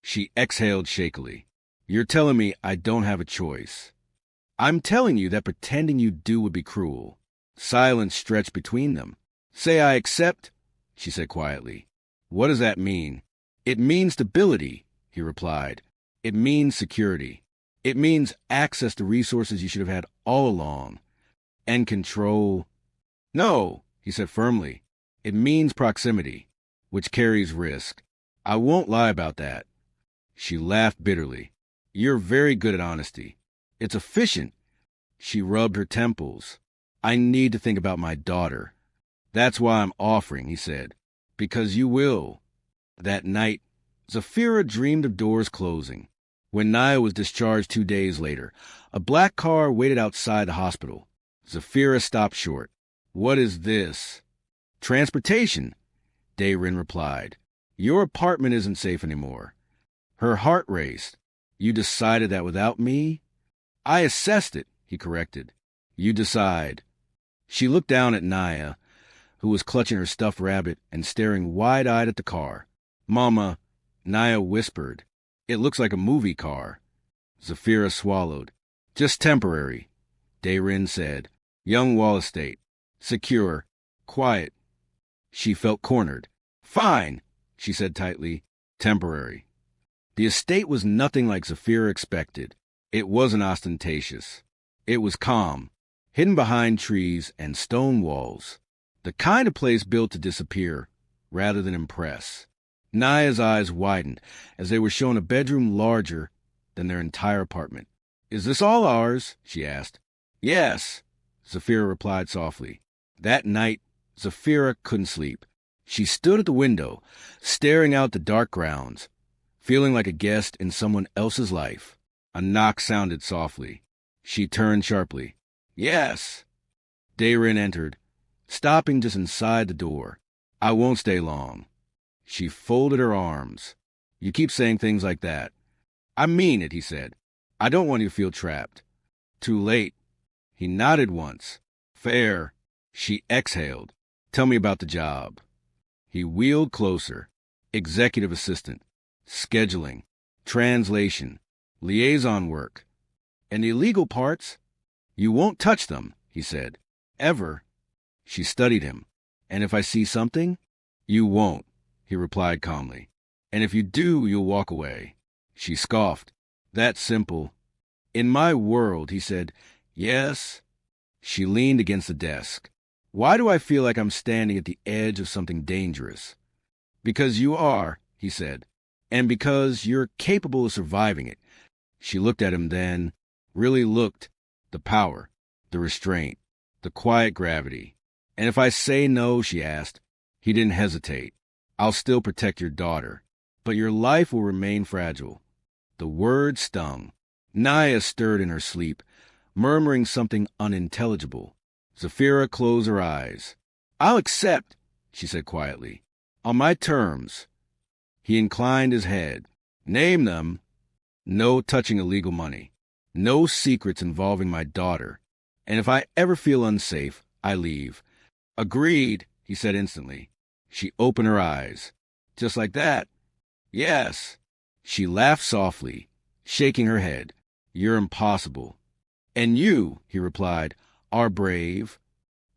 She exhaled shakily. You're telling me I don't have a choice. I'm telling you that pretending you do would be cruel. Silence stretched between them. Say I accept, she said quietly. What does that mean? It means stability, he replied. It means security. It means access to resources you should have had all along. And control. No, he said firmly. It means proximity, which carries risk. I won't lie about that. She laughed bitterly. You're very good at honesty. It's efficient. She rubbed her temples. I need to think about my daughter. That's why I'm offering, he said. Because you will. That night, Zafira dreamed of doors closing. When Nyah was discharged 2 days later, a black car waited outside the hospital. Zafira stopped short. What is this? Transportation, Dae-rin replied. Your apartment isn't safe anymore. Her heart raced. You decided that without me? I assessed it, he corrected. You decide. She looked down at Nyah, who was clutching her stuffed rabbit and staring wide-eyed at the car. "Mama," Nyah whispered, "it looks like a movie car." Zafira swallowed. "Just temporary," Daerin said. "Young Wall Estate. Secure. Quiet." She felt cornered. "Fine," she said tightly. "Temporary." The estate was nothing like Zafira expected. It wasn't ostentatious. It was calm, hidden behind trees and stone walls. The kind of place built to disappear rather than impress. Nyah's eyes widened as they were shown a bedroom larger than their entire apartment. "Is this all ours?" she asked. "Yes," Zafira replied softly. That night, Zafira couldn't sleep. She stood at the window, staring out the dark grounds, feeling like a guest in someone else's life. A knock sounded softly. She turned sharply. "Yes." Daerin entered, stopping just inside the door. "I won't stay long." She folded her arms. "You keep saying things like that." "I mean it," he said. "I don't want you to feel trapped." "Too late." He nodded once. "Fair." She exhaled. "Tell me about the job." He wheeled closer. Executive assistant. Scheduling. Translation. Liaison work. "And the illegal parts?" "You won't touch them," he said. "Ever." She studied him. "And if I see something?" "You won't," he replied calmly. "And if you do, you'll walk away." She scoffed. "That's simple." "In my world," he said. "Yes." She leaned against the desk. "Why do I feel like I'm standing at the edge of something dangerous?" "Because you are," he said. "And because you're capable of surviving it." She looked at him then, really looked. The power, the restraint, the quiet gravity. "And if I say no," she asked. He didn't hesitate. "I'll still protect your daughter. But your life will remain fragile." The word stung. Nyah stirred in her sleep, murmuring something unintelligible. Zafira closed her eyes. "I'll accept," she said quietly. "On my terms." He inclined his head. "Name them." "No touching illegal money. No secrets involving my daughter. And if I ever feel unsafe, I leave." "Agreed," he said instantly. She opened her eyes. "Just like that?" "Yes." She laughed softly, shaking her head. "You're impossible." "And you," he replied, "are brave."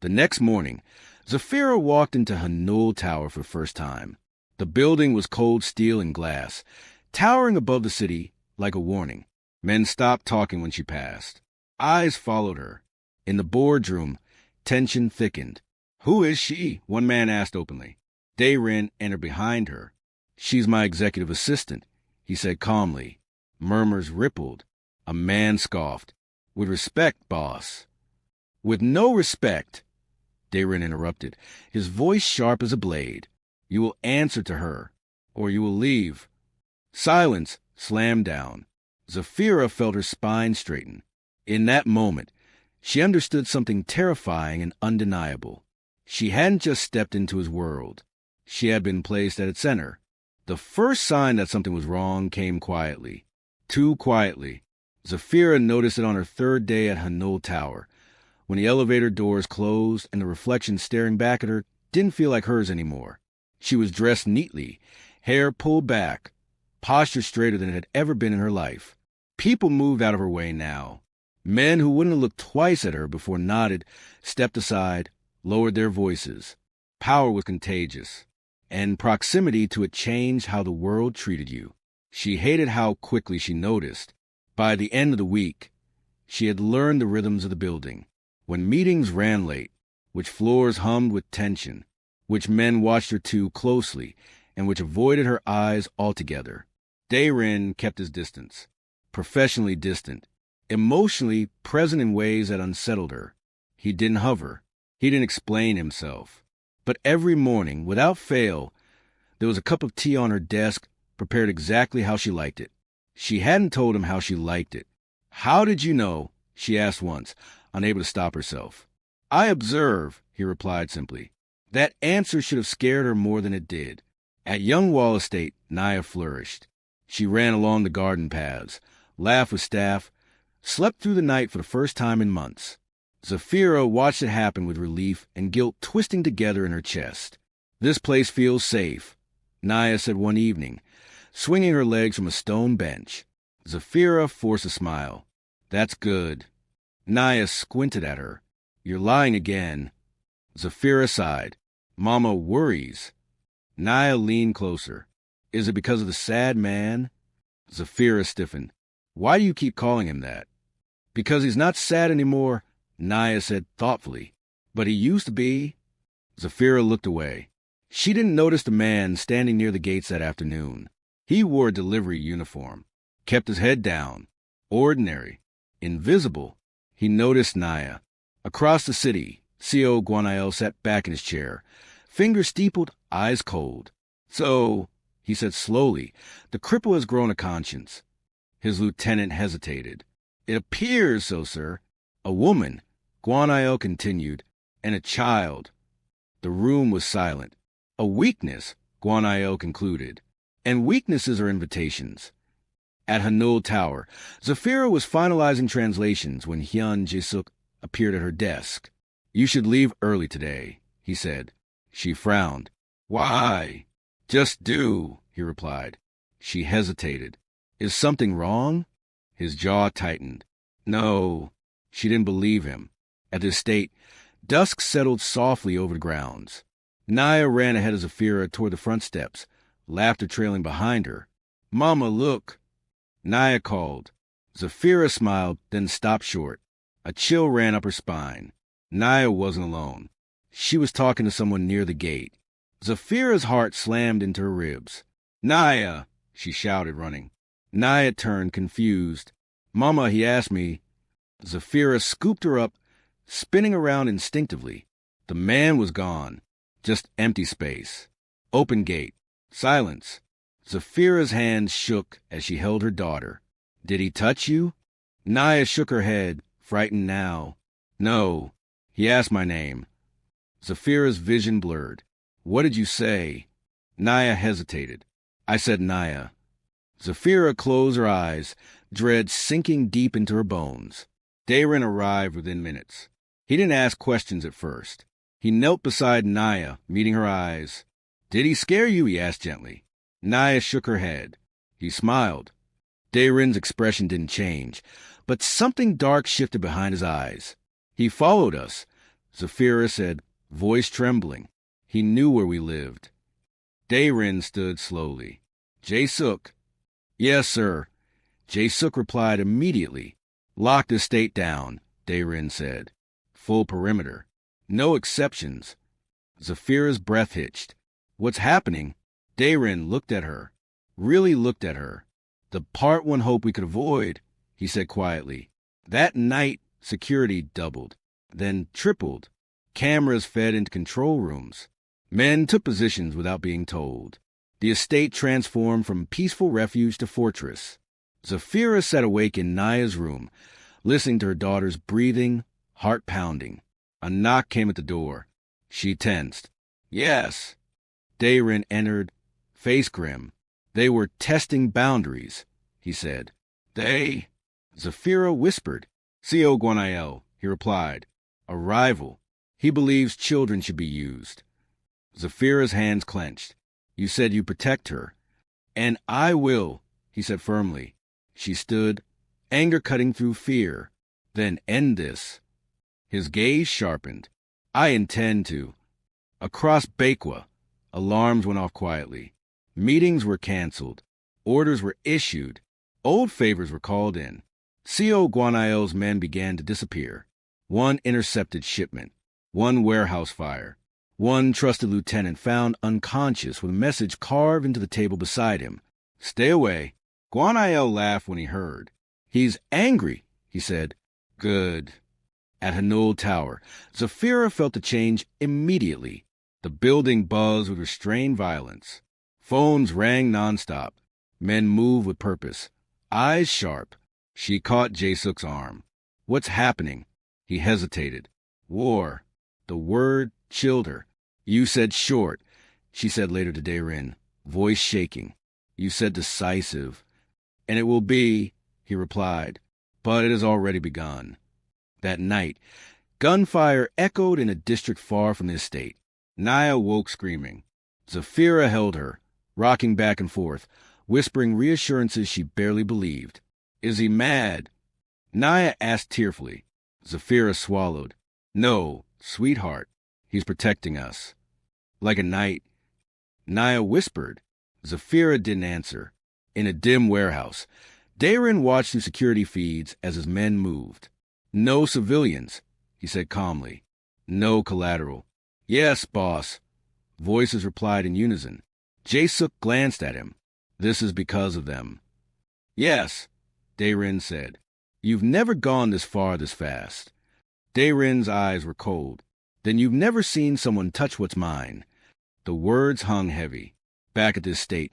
The next morning, Zafira walked into Hanul Tower for the first time. The building was cold steel and glass, towering above the city like a warning. Men stopped talking when she passed. Eyes followed her. In the boardroom, tension thickened. "Who is she?" one man asked openly. Daerin entered behind her. "She's my executive assistant," he said calmly. Murmurs rippled. A man scoffed. "With respect, boss." "With no respect," Daerin interrupted, his voice sharp as a blade. "You will answer to her, or you will leave." Silence slammed down. Zafira felt her spine straighten. In that moment, she understood something terrifying and undeniable. She hadn't just stepped into his world. She had been placed at its center. The first sign that something was wrong came quietly. Too quietly. Zafira noticed it on her third day at Hanul Tower, when the elevator doors closed and the reflection staring back at her didn't feel like hers anymore. She was dressed neatly, hair pulled back, posture straighter than it had ever been in her life. People moved out of her way now. Men who wouldn't have looked twice at her before nodded, stepped aside, lowered their voices. Power was contagious, and proximity to it changed how the world treated you. She hated how quickly she noticed. By the end of the week, she had learned the rhythms of the building. When meetings ran late, which floors hummed with tension, which men watched her too closely, and which avoided her eyes altogether. Daerin kept his distance. Professionally distant, emotionally present in ways that unsettled her. He didn't hover. He didn't explain himself. But every morning, without fail, there was a cup of tea on her desk, prepared exactly how she liked it. She hadn't told him how she liked it. "How did you know?" she asked once, unable to stop herself. "I observe," he replied simply. That answer should have scared her more than it did. At Young Wall Estate, Nyah flourished. She ran along the garden paths, laughed with staff, slept through the night for the first time in months. Zafira watched it happen with relief and guilt twisting together in her chest. This place feels safe, Nyah said one evening, swinging her legs from a stone bench. Zafira forced a smile. That's good. Nyah squinted at her. You're lying again. Zafira sighed. Mama worries. Nyah leaned closer. Is it because of the sad man? Zafira stiffened. Why do you keep calling him that? Because he's not sad anymore, Nyah said thoughtfully. But he used to be. Zafira looked away. She didn't notice the man standing near the gates that afternoon. He wore a delivery uniform, kept his head down, ordinary, invisible. He noticed Nyah. Across the city, C.O. Guanael sat back in his chair, fingers steepled, eyes cold. So, he said slowly, the cripple has grown a conscience. His lieutenant hesitated. It appears so, sir. A woman, Guanael continued, and a child. The room was silent. A weakness, Guanael concluded. And weaknesses are invitations. At Hanul Tower, Zafira was finalizing translations when Hyun Jae-suk appeared at her desk. You should leave early today, he said. She frowned. Why? Just do, he replied. She hesitated. Is something wrong? His jaw tightened. No. She didn't believe him. At this state, dusk settled softly over the grounds. Nyah ran ahead of Zafira toward the front steps, laughter trailing behind her. Mama, look. Nyah called. Zafira smiled, then stopped short. A chill ran up her spine. Nyah wasn't alone. She was talking to someone near the gate. Zafira's heart slammed into her ribs. Nyah, she shouted, running. Nyah turned, confused. Mama, he asked me. Zafira scooped her up, spinning around instinctively. The man was gone. Just empty space. Open gate. Silence. Zafira's hands shook as she held her daughter. Did he touch you? Nyah shook her head, frightened now. No. He asked my name. Zafira's vision blurred. What did you say? Nyah hesitated. I said Nyah. Zafira closed her eyes, dread sinking deep into her bones. Daerin arrived within minutes. He didn't ask questions at first. He knelt beside Nyah, meeting her eyes. Did he scare you? He asked gently. Nyah shook her head. He smiled. Daerin's expression didn't change, but something dark shifted behind his eyes. He followed us, Zafira said, voice trembling. He knew where we lived. Daerin stood slowly. Jae-suk. Yes, sir. Jae-suk replied immediately. Lock the estate down, Daerin said. Full perimeter. No exceptions. Zafira's breath hitched. What's happening? Daerin looked at her. Really looked at her. The part one hoped we could avoid, he said quietly. That night, security doubled, then tripled. Cameras fed into control rooms. Men took positions without being told. The estate transformed from peaceful refuge to fortress. Zafira sat awake in Nyah's room, listening to her daughter's breathing, heart pounding. A knock came at the door. She tensed. Yes. Daerin entered, face grim. They were testing boundaries, he said. They? Zafira whispered. C.O. Guanael, he replied. A rival. He believes children should be used. Zafira's hands clenched. You said you protect her. And I will, he said firmly. She stood, anger cutting through fear. Then end this. His gaze sharpened. I intend to. Across Baekhwa, alarms went off quietly. Meetings were canceled. Orders were issued. Old favors were called in. C.O. Guanael's men began to disappear. One intercepted shipment. One warehouse fire. One trusted lieutenant found unconscious with a message carved into the table beside him. Stay away. Guanael laughed when he heard. He's angry, he said. Good. At Hanul Tower, Zafira felt the change immediately. The building buzzed with restrained violence. Phones rang nonstop. Men moved with purpose. Eyes sharp. She caught Jae-suk's arm. What's happening? He hesitated. War. The word chilled her. You said short, she said later to Daerin, voice shaking. You said decisive. And it will be, he replied, but it has already begun. That night, Gunfire echoed in a district far from the estate. Nyah woke screaming. Zafira held her, rocking back and forth, whispering reassurances she barely believed. "Is he mad?" Nyah asked tearfully. Zafira swallowed. "No, sweetheart. He's protecting us." "Like a knight?" Nyah whispered. Zafira didn't answer. In a dim warehouse, Daerin watched through security feeds as his men moved. "No civilians," he said calmly. "No collateral." "Yes, boss." Voices replied in unison. Jae-suk glanced at him. "This is because of them." "Yes," Daerin said. "You've never gone this far this fast." Daerin's eyes were cold. "Then you've never seen someone touch what's mine." The words hung heavy. Back at the estate,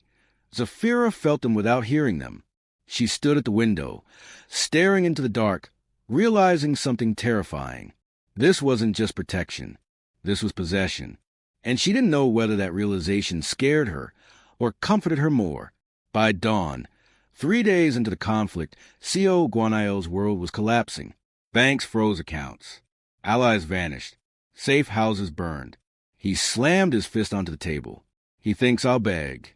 Zafira felt them without hearing them. She stood at the window, staring into the dark, realizing something terrifying. This wasn't just protection. This was possession. And she didn't know whether that realization scared her or comforted her more. By dawn, 3 days into the conflict, Co. Guanayo's world was collapsing. Banks froze accounts. Allies vanished. Safe houses burned. He slammed his fist onto the table. "He thinks I'll beg."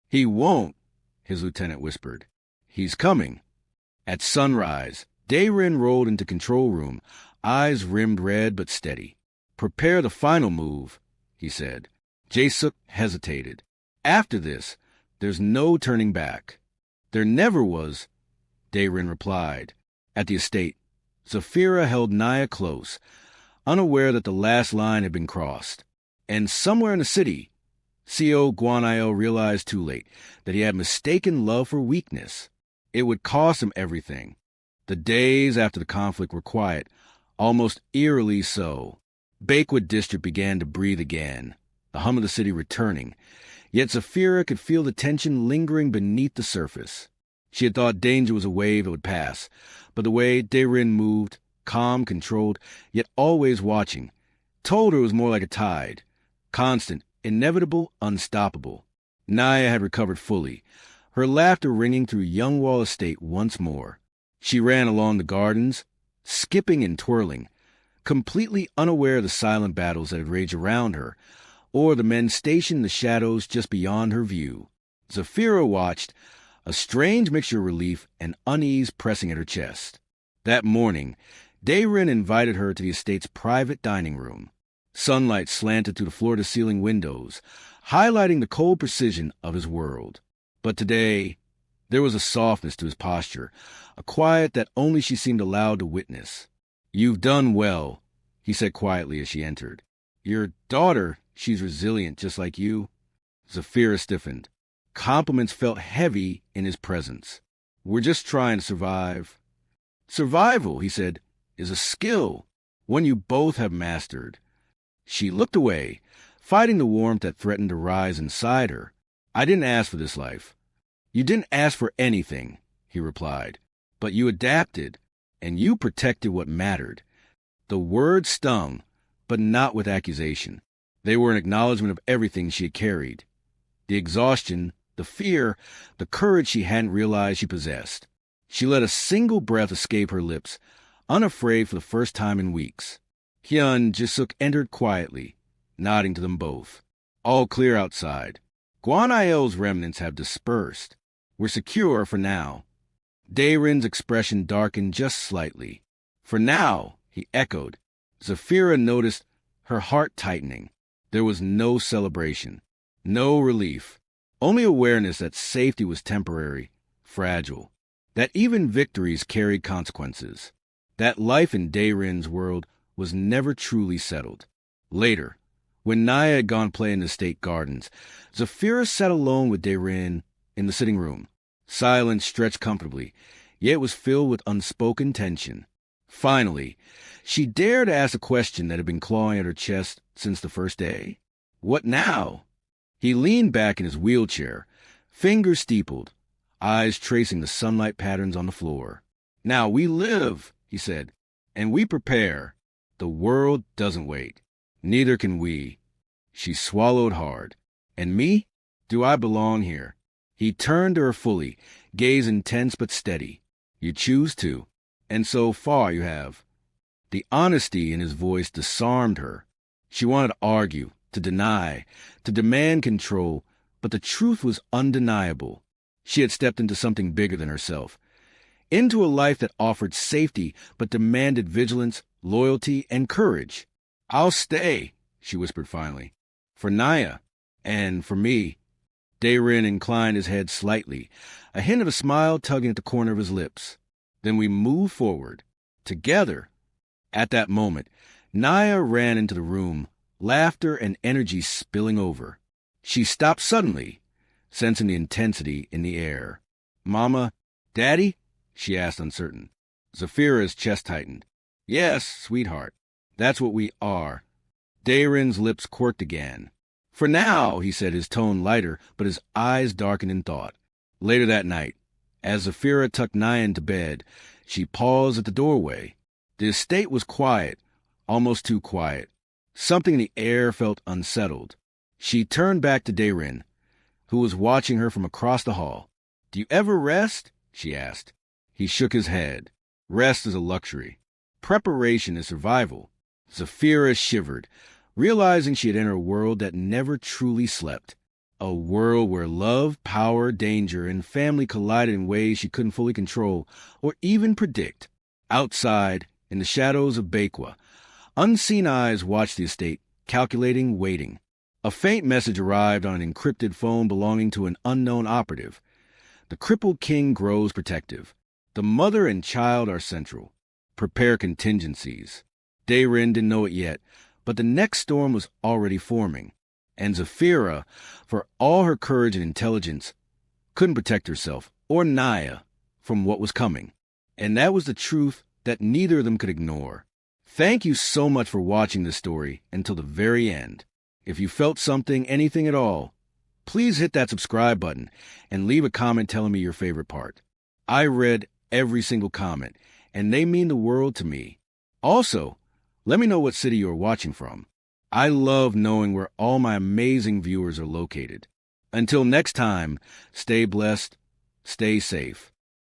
"He won't," his lieutenant whispered. "He's coming." At sunrise, Daerin rolled into control room, eyes rimmed red but steady. "Prepare the final move," he said. Jae-suk hesitated. "After this, there's no turning back." "There never was," Daerin replied. At the estate, Zafira held Nyah close, unaware that the last line had been crossed. And somewhere in the city, Co. Guanayo realized too late that he had mistaken love for weakness. It would cost him everything. The days after the conflict were quiet, almost eerily so. Baekhwa District began to breathe again, the hum of the city returning, yet Zafira could feel the tension lingering beneath the surface. She had thought danger was a wave that would pass, but the way Daerin moved, calm, controlled, yet always watching, told her it was more like a tide, constant, inevitable, unstoppable. Nyah had recovered fully, her laughter ringing through Youngwall Estate once more. She ran along the gardens, skipping and twirling, completely unaware of the silent battles that had raged around her, or the men stationed in the shadows just beyond her view. Zafira watched, a strange mixture of relief and unease pressing at her chest. That morning, Daerin invited her to the estate's private dining room. Sunlight slanted through the floor-to-ceiling windows, highlighting the cold precision of his world. But today, there was a softness to his posture, a quiet that only she seemed allowed to witness. "You've done well," he said quietly as she entered. "Your daughter, she's resilient just like you." Zafira stiffened. Compliments felt heavy in his presence. "We're just trying to survive." "Survival," he said, "is a skill, one you both have mastered." She looked away, fighting the warmth that threatened to rise inside her. "I didn't ask for this life." "You didn't ask for anything," he replied. "But you adapted, and you protected what mattered." The words stung, but not with accusation. They were an acknowledgement of everything she had carried. The exhaustion, the fear, the courage she hadn't realized she possessed. She let a single breath escape her lips, unafraid for the first time in weeks. Hyun Jisuk entered quietly, nodding to them both. "All clear outside. Guanayo's remnants have dispersed. We're secure for now." Daerin's expression darkened just slightly. "For now," he echoed. Zafira noticed her heart tightening. There was no celebration, no relief, only awareness that safety was temporary, fragile, that even victories carried consequences, that life in Daerin's world was never truly settled. Later, when Nyah had gone play in the state gardens, Zafira sat alone with Daerin in the sitting room. Silence stretched comfortably, yet it was filled with unspoken tension. Finally, she dared ask a question that had been clawing at her chest since the first day. "What now?" He leaned back in his wheelchair, fingers steepled, eyes tracing the sunlight patterns on the floor. "Now we live," he said, "and we prepare. The world doesn't wait. Neither can we." She swallowed hard. "And me? Do I belong here?" He turned to her fully, gaze intense but steady. "You choose to. And so far you have." The honesty in his voice disarmed her. She wanted to argue, to deny, to demand control, but the truth was undeniable. She had stepped into something bigger than herself, into a life that offered safety but demanded vigilance, loyalty, and courage. "I'll stay," she whispered finally. "For Nyah, and for me." Daerin inclined his head slightly, a hint of a smile tugging at the corner of his lips. Then we moved forward, together. At that moment, Nyah ran into the room, laughter and energy spilling over. She stopped suddenly, sensing the intensity in the air. "Mama, Daddy?" she asked, uncertain. Zafira's chest tightened. "Yes, sweetheart. That's what we are." Daerin's lips quirked again. "For now," he said, his tone lighter, but his eyes darkened in thought. Later that night, as Zafira tucked Nyah into bed, she paused at the doorway. The estate was quiet, almost too quiet. Something in the air felt unsettled. She turned back to Daerin, who was watching her from across the hall. "Do you ever rest?" she asked. He shook his head. "Rest is a luxury. Preparation is survival." Zafira shivered, realizing she had entered a world that never truly slept. A world where love, power, danger, and family collided in ways she couldn't fully control or even predict. Outside, in the shadows of Baekhwa, unseen eyes watched the estate, calculating, waiting. A faint message arrived on an encrypted phone belonging to an unknown operative. The crippled king grows protective. The mother and child are central. Prepare contingencies. Daerin didn't know it yet, but the next storm was already forming. And Zafira, for all her courage and intelligence, couldn't protect herself, or Nyah, from what was coming. And that was the truth that neither of them could ignore. Thank you so much for watching this story until the very end. If you felt something, anything at all, please hit that subscribe button and leave a comment telling me your favorite part. I read every single comment, and they mean the world to me. Also, let me know what city you're watching from. I love knowing where all my amazing viewers are located. Until next time, stay blessed, stay safe.